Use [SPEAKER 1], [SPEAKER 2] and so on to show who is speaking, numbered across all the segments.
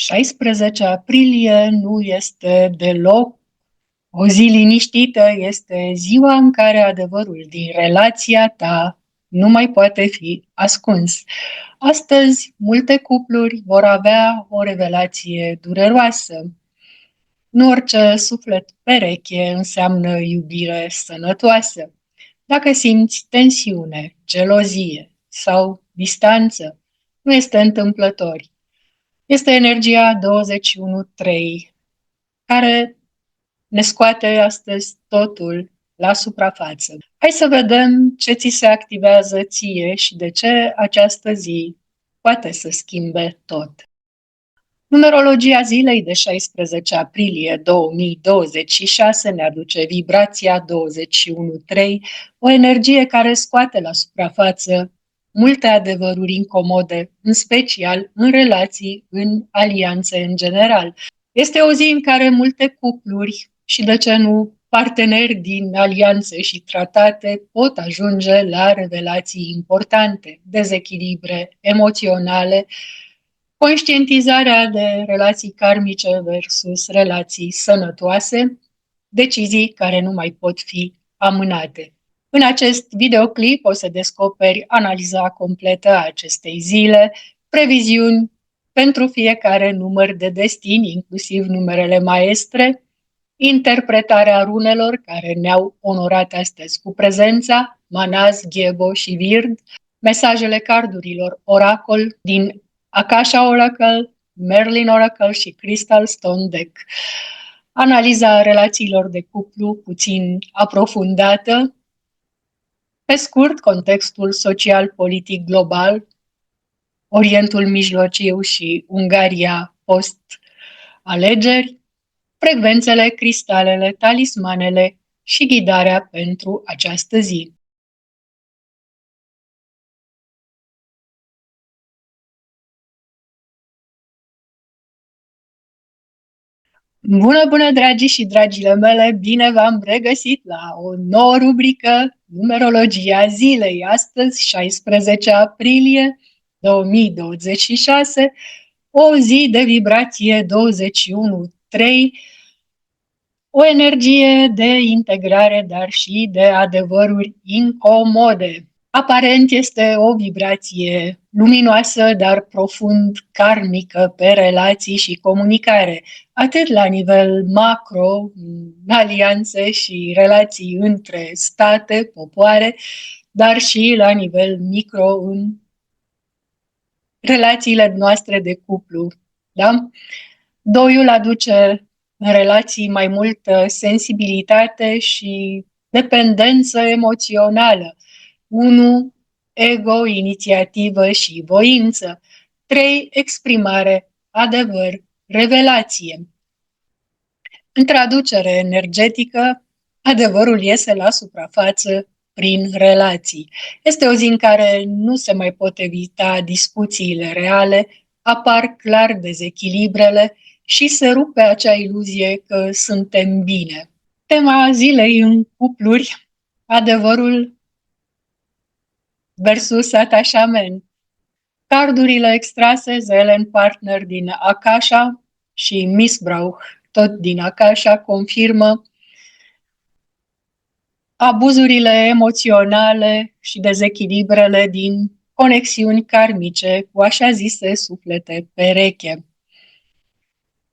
[SPEAKER 1] 16 aprilie nu este deloc o zi liniștită, este ziua în care adevărul din relația ta nu mai poate fi ascuns. Astăzi, multe cupluri vor avea o revelație dureroasă. Nu orice suflet pereche înseamnă iubire sănătoasă. Dacă simți tensiune, gelozie sau distanță, nu este întâmplător. Este energia 21-3, care ne scoate astăzi totul la suprafață. Hai să vedem ce ți se activează ție și de ce această zi poate să schimbe tot. Numerologia zilei de 16 aprilie 2026 ne aduce vibrația 21-3, o energie care scoate la suprafață multe adevăruri incomode, în special în relații, în alianțe în general. Este o zi în care multe cupluri și, de ce nu, parteneri din alianțe și tratate pot ajunge la revelații importante, dezechilibre emoționale, conștientizarea de relații karmice versus relații sănătoase, decizii care nu mai pot fi amânate. În acest videoclip o să descoperi analiza completă a acestei zile, previziuni pentru fiecare număr de destin, inclusiv numerele maestre, interpretarea runelor care ne-au onorat astăzi cu prezența, Manaz, Ghebo și Vird, mesajele cardurilor Oracol din Akasha Oracle, Merlin Oracle și Crystal Stone Deck. Analiza relațiilor de cuplu puțin aprofundată, pe scurt, contextul social-politic global, Orientul Mijlociu și Ungaria post-alegeri, frecvențele, cristalele, talismanele și ghidarea pentru această zi. Bună, dragii și dragile mele! Bine v-am regăsit la o nouă rubrică, Numerologia zilei. Astăzi, 16 aprilie 2026, o zi de vibrație 21-3, o energie de integrare, dar și de adevăruri incomode. Aparent este o vibrație luminoasă, dar profund karmică pe relații și comunicare, atât la nivel macro, alianțe și relații între state, popoare, dar și la nivel micro în relațiile noastre de cuplu. Da? Doiul aduce în relații mai multă sensibilitate și dependență emoțională. 1. Ego, inițiativă și voință. 3. Exprimare, adevăr, revelație. În traducere energetică, adevărul iese la suprafață prin relații. Este o zi în care nu se mai pot evita discuțiile reale, apar clar dezechilibrele și se rupe acea iluzie că suntem bine. Tema zilei în cupluri, adevărul versus atașament. Cardurile extrase, Zelen Partner din Akasha și Missbrauch, tot din Akasha, confirmă abuzurile emoționale și dezechilibrele din conexiuni karmice cu așa zise suflete pereche.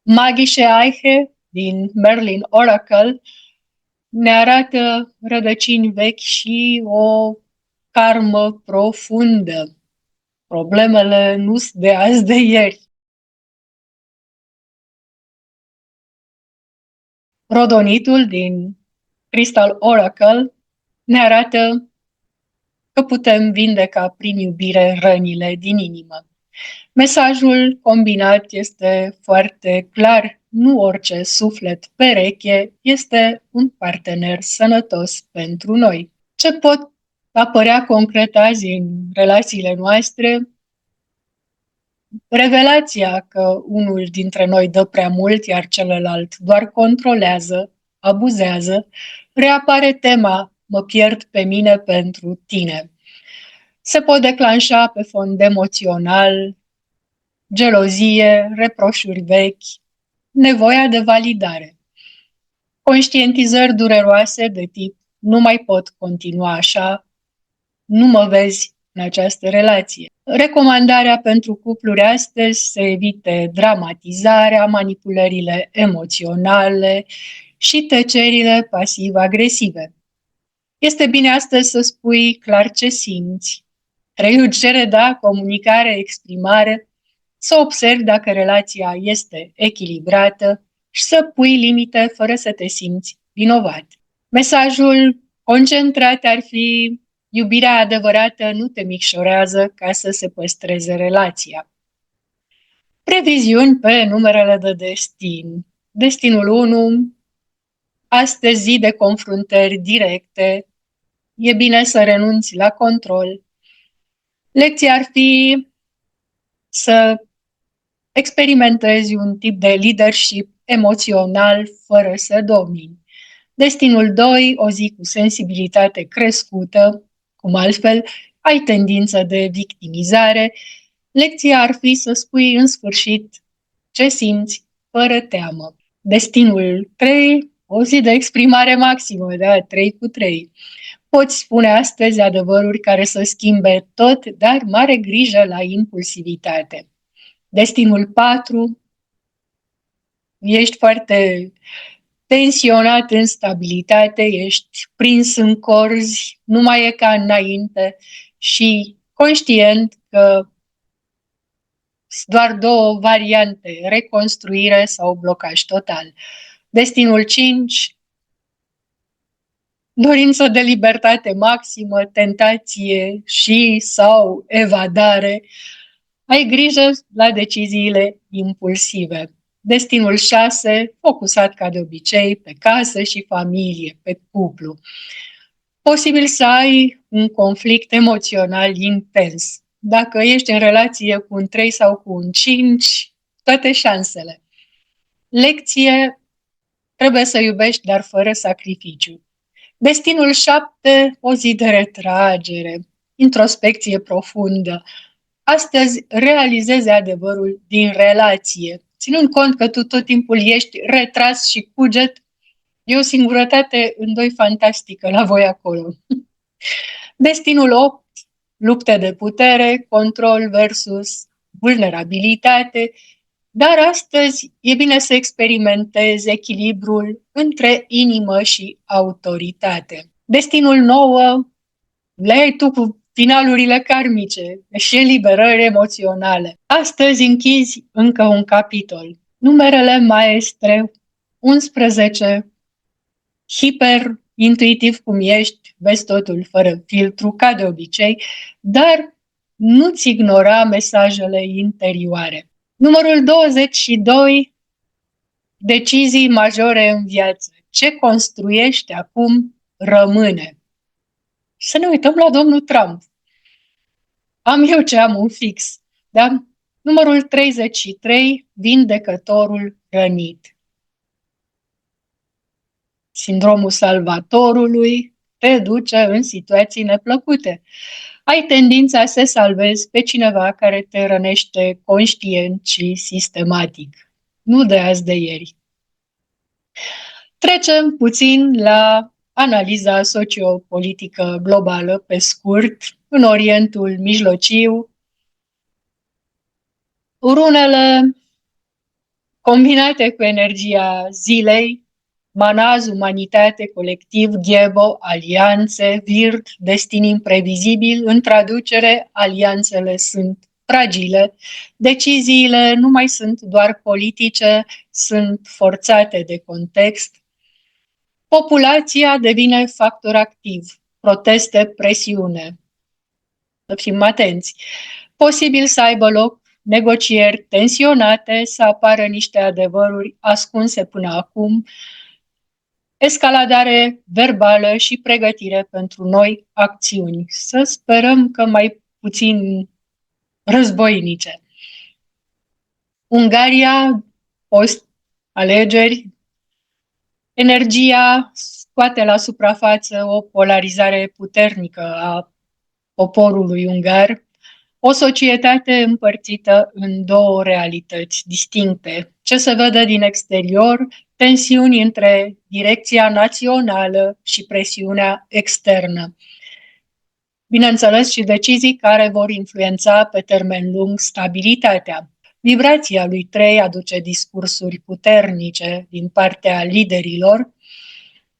[SPEAKER 1] Magische Eiche din Merlin Oracle ne arată rădăcini vechi și o karmă profundă. Problemele nu sunt de azi de ieri. Rodonitul din Crystal Oracle ne arată că putem vindeca prin iubire rănile din inimă. Mesajul combinat este foarte clar. Nu orice suflet pereche este un partener sănătos pentru noi. Ce pot apărea concret azi în relațiile noastre? Revelația că unul dintre noi dă prea mult, iar celălalt doar controlează, abuzează, reapare tema mă pierd pe mine pentru tine. Se pot declanșa pe fond emoțional gelozie, reproșuri vechi, nevoia de validare, conștientizări dureroase de tip nu mai pot continua așa, nu mă vezi în această relație. Recomandarea pentru cupluri astăzi să evite dramatizarea, manipulările emoționale și tăcerile pasiv-agresive. Este bine astăzi să spui clar ce simți. Traducere, da, comunicare, exprimare, să observi dacă relația este echilibrată și să pui limite fără să te simți vinovat. Mesajul concentrat ar fi: iubirea adevărată nu te micșorează ca să se păstreze relația. Previziuni pe numerele de destin. Destinul 1, astăzi zi de confruntări directe, e bine să renunți la control. Lecția ar fi să experimentezi un tip de leadership emoțional fără să domini. Destinul 2, o zi cu sensibilitate crescută, cum altfel ai tendință de victimizare. Lecția ar fi să spui în sfârșit ce simți fără teamă. Destinul 3, o zi de exprimare maximă, da, 3 cu 3. Poți spune astăzi adevăruri care să schimbe tot, dar mare grijă la impulsivitate. Destinul 4, ești foarte tensionat în stabilitate, ești prins în corzi, nu mai e ca înainte și conștient că sunt doar două variante, reconstruire sau blocaj total. Destinul 5, dorință de libertate maximă, tentație și sau evadare. Ai grijă la deciziile impulsive. Destinul 6, focusat ca de obicei pe casă și familie, pe cuplu. Posibil să ai un conflict emoțional intens. Dacă ești în relație cu un 3 sau cu un 5, toate șansele. Lecție: trebuie să iubești, dar fără sacrificiu. Destinul 7, o zi de retragere, introspecție profundă. Astăzi realizezi adevărul din relație, ținând cont că tu tot timpul ești retras și cuget. E o singurătate în doi fantastică la voi acolo. Destinul 8, lupte de putere, control versus vulnerabilitate, dar astăzi e bine să experimentezi echilibrul între inimă și autoritate. Destinul 9, le ai tu cu finalurile karmice și eliberări emoționale. Astăzi închizi încă un capitol. Numerele maestre 11, hiper intuitiv cum ești, vezi totul fără filtru, ca de obicei, dar nu-ți ignora mesajele interioare. Numărul 22, decizii majore în viață. Ce construiești acum rămâne. Să ne uităm la domnul Trump. Am eu ce am un fix. Da? Numărul 33, vindecătorul rănit. Sindromul salvatorului te duce în situații neplăcute. Ai tendința să salvezi pe cineva care te rănește conștient și sistematic. Nu de azi de ieri. Trecem puțin la analiza sociopolitică globală, pe scurt, în Orientul Mijlociu. Runele combinate cu energia zilei, manaz, umanitate, colectiv, ghebo, alianțe, virt, destin imprevizibil, în traducere, alianțele sunt fragile, deciziile nu mai sunt doar politice, sunt forțate de context. Populația devine factor activ, proteste, presiune. Să fim atenți. Posibil să aibă loc negocieri tensionate, să apară niște adevăruri ascunse până acum, escaladare verbală și pregătire pentru noi acțiuni. Să sperăm că mai puțin războinice. Ungaria, post-alegeri, energia scoate la suprafață o polarizare puternică a poporului ungar. O societate împărțită în două realități distincte. Ce se vede din exterior, tensiuni între direcția națională și presiunea externă. Bineînțeles, și decizii care vor influența pe termen lung stabilitatea. Vibrația lui 3 aduce discursuri puternice din partea liderilor,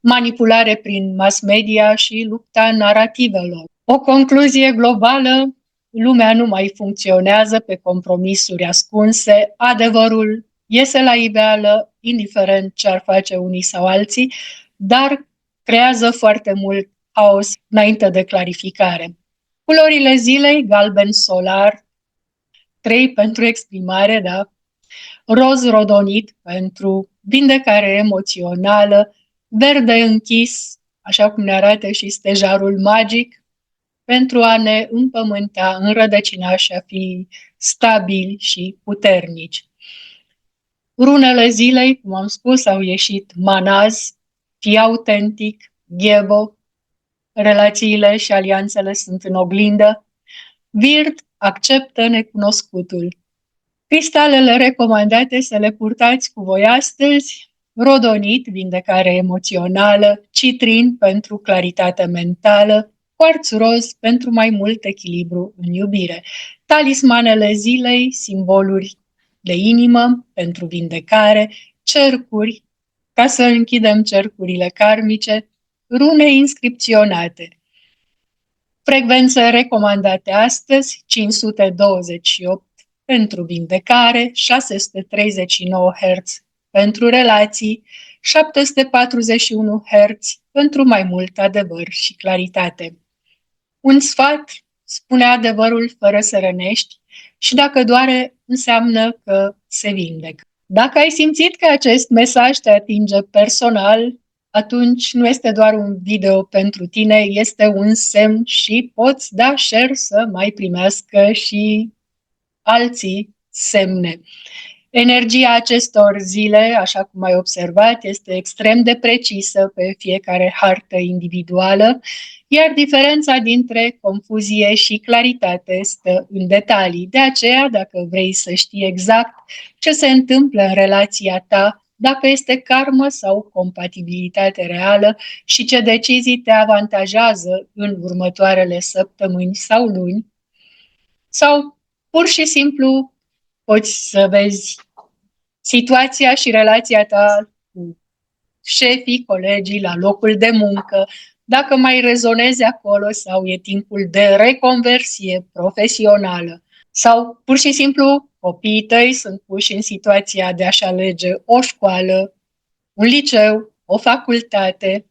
[SPEAKER 1] manipulare prin mass media și lupta narrativelor. O concluzie globală: lumea nu mai funcționează pe compromisuri ascunse, adevărul iese la iveală, indiferent ce ar face unii sau alții, dar creează foarte mult haos înainte de clarificare. Culorile zilei: galben solar, 3 pentru exprimare, da? Roz rodonit pentru vindecare emoțională, verde închis, așa cum ne arată și stejarul magic, pentru a ne împământa, înrădăcina și a fi stabili și puternici. Runele zilei, cum am spus, au ieșit manaz, fii autentic, ghebo, relațiile și alianțele sunt în oglindă, vird, acceptă necunoscutul. Cristalele recomandate să le purtați cu voi astăzi: rodonit, vindecare emoțională, citrin pentru claritate mentală, quarț roz pentru mai mult echilibru în iubire. Talismanele zilei: simboluri de inimă pentru vindecare, cercuri, ca să închidem cercurile karmice, rune inscripționate. Frecvențe recomandate astăzi: 528 pentru vindecare, 639 Hz pentru relații, 741 Hz pentru mai mult adevăr și claritate. Un sfat: spune adevărul fără să rănești și dacă doare, înseamnă că se vindecă. Dacă ai simțit că acest mesaj te atinge personal, atunci nu este doar un video pentru tine, este un semn și poți da share să mai primească și alții semne. Energia acestor zile, așa cum ai observat, este extrem de precisă pe fiecare hartă individuală, iar diferența dintre confuzie și claritate stă în detalii. De aceea, dacă vrei să știi exact ce se întâmplă în relația ta, dacă este karmă sau compatibilitate reală și ce decizii te avantajează în următoarele săptămâni sau luni, sau pur și simplu poți să vezi situația și relația ta cu șefii, colegii, la locul de muncă, dacă mai rezonezi acolo sau e timpul de reconversie profesională. Sau pur și simplu copiii tăi sunt puși în situația de a-și alege o școală, un liceu, o facultate.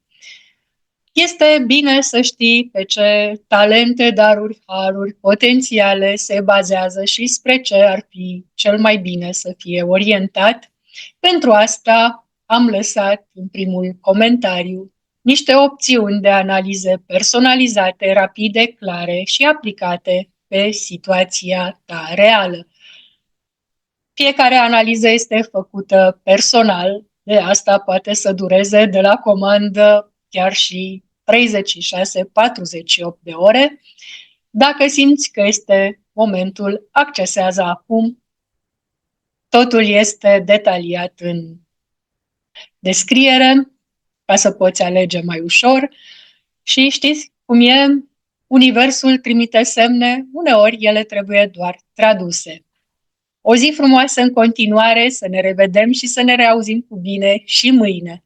[SPEAKER 1] Este bine să știi pe ce talente, daruri, haruri, potențiale se bazează și spre ce ar fi cel mai bine să fie orientat. Pentru asta am lăsat în primul comentariu niște opțiuni de analize personalizate, rapide, clare și aplicate pe situația ta reală. Fiecare analiză este făcută personal, de asta poate să dureze de la comandă chiar și 36-48 de ore. Dacă simți că este momentul, accesează acum. Totul este detaliat în descriere, ca să poți alege mai ușor. Și știți cum e? Universul trimite semne, uneori ele trebuie doar traduse. O zi frumoasă în continuare, să ne revedem și să ne reauzim cu bine și mâine.